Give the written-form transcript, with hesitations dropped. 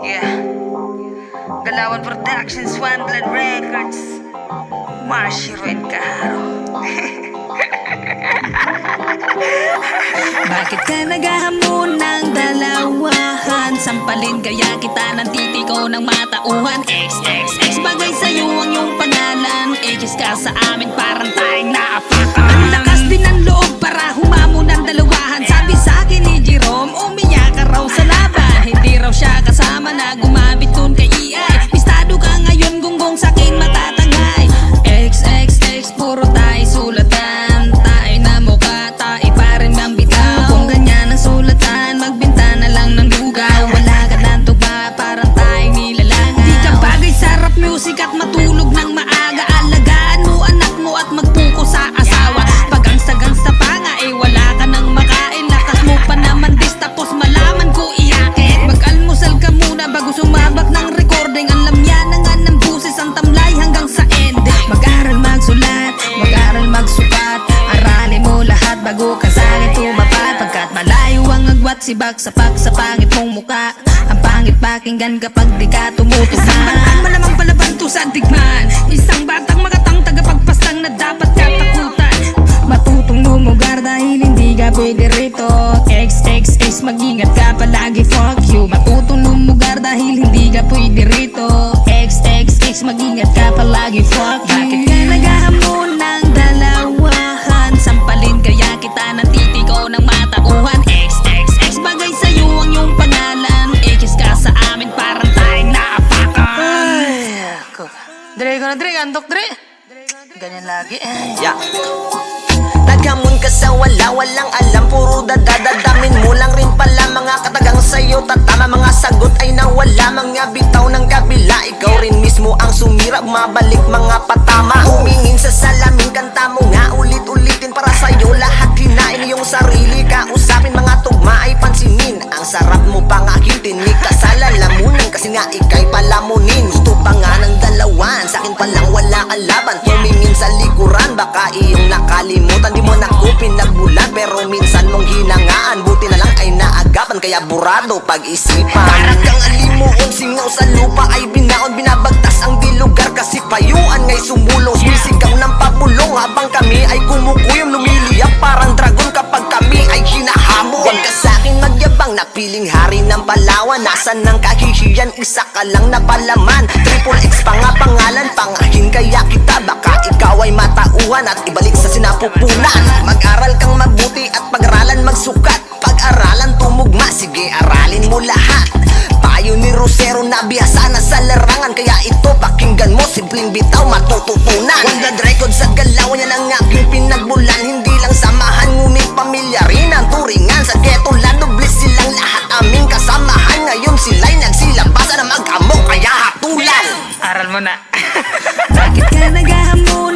Yeah. Galawan Productions, One Blood Records, Marshiro and Kaharo. Bakit ka naghahamon ng dalawahan? Sampalin kaya kita ng titiko ng matauhan. XXX bagay sa'yo ang iyong pangalan. Ages ka sa amin parang tayong naapakan. Ang lakas din ng loob para humamon ng dalawahan. Sabi sa'kin ni Jerome, umiyak ka raw sa laban. Hindi raw siya kasama na gumamit dun kay EI. Pistado ka ngayon gunggong sa'king matatangay. XXX puro tayo sulatan. Tayo na mukha, tayo pa rin mang bitaw. Kung ganyan ang sulatan, magbinta na lang ng lugaw. Wala ka ng tuba, parang tayong nilalangaw. Di ka bagay sa rap music at matulog ng maaga. Alagaan mo anak mo at magpuko sa asawa. Pag ang sagangsta pa nga eh wala ka nang makain. Lakas mo pa naman dis tapos malaman ko iakit. Mag-almusal ka muna bago sumabak ng recording. Ang lamya na nga ng buses ang tamlay hanggang sa ending. Mag-aral magsulat, mag-aral magsukat. Aralin mo lahat bago ka sa akin tumapat. Pagkat malayo ang agwat sibak sapak sa pangit mong muka. Ang pangit pakinggan kapag di ka tumutugma. Isang batang malamang palabanto sa digmaan. Isang batang magatang tagapagpastang na dapat katakutan. Matutong lumugar dahil hindi ka pwede rito. XXX mag-ingat ka palagi, fuck you. Matutong lumugar dahil hindi ka pwede rito. XXX mag-ingat ka palagi, fuck you. Bakit ka naghahamon ng dalawahan? Sampalin kaya kita ng titiko ng matauhan. XXX bagay sa'yo ang iyong pangalan. Ages ka sa amin parang tayong naapakan. Ay, ako. Dre ko na, Dre. Antok, Dre. Ganyan lagi. Yeah. Naghamon ka sa walang alam. Puro dadadamin mo lang rin pala. Mga katagang sa'yo tatama. Mga sagot ay nawala. Mga bitaw ng kabila. Ikaw rin mismo ang sumira. Mabalik mga patama. Humingin sa salamin. Kanta mo nga ulit-ulitin. Para sa'yo lahat hinain yung sarili. Kausapin mga tugma ay pansinin. Ang sarap mo pa nga tinig ka sa lalamunan. Kasi nga ikay palamunin. Gusto pa nga ng dalawan. Sa'kin palang wala kalaban. Tumingin sa likuran. Baka iyong nakalimutan. Di mo nakupin nagbulan. Pero minsan mong hinangaan. Buti na lang ay naagapan. Kaya burado pag-isipan. Para kang alimuon. Singaw sa lupa ay binaon. Binabagtas ang dilugar. Kasi payuan ngay sumulong. Sumisigaw ng pabulong. Habang kami ay kumukuyom. Lumiliyap parang dragon. Kapag kami ay hinahamon. Huwag ka sa'kin magyabang. Napiling hari ng Palawan. Nasaan ng kahihiyan? Isa ka lang na palaman. Triple X pa nga pangalan. Pangahin kaya kita. Baka ikaw ay matauhan. At ibalik sa sinapupunan. Mag-aral kang mabuti at pag-aralan magsukat. Pag-aralan tumugma. Sige aralin mo lahat. Payo ni Rosero na bihasa na sa larangan. Kaya ito pakinggan mo. Simpleng bitaw matututunan. One Blood Records sa Galawan. Yan ang aking pinagbulan. Hindi lang samahan ngunit pamilya rin ang turingan. Sa ghetto lalo bliss silang lahat aming kasamahan. Ngayon sila'y nagsilabasan na mag-amok kaya hatulan. Aral mo na. Bakit ka naghahamon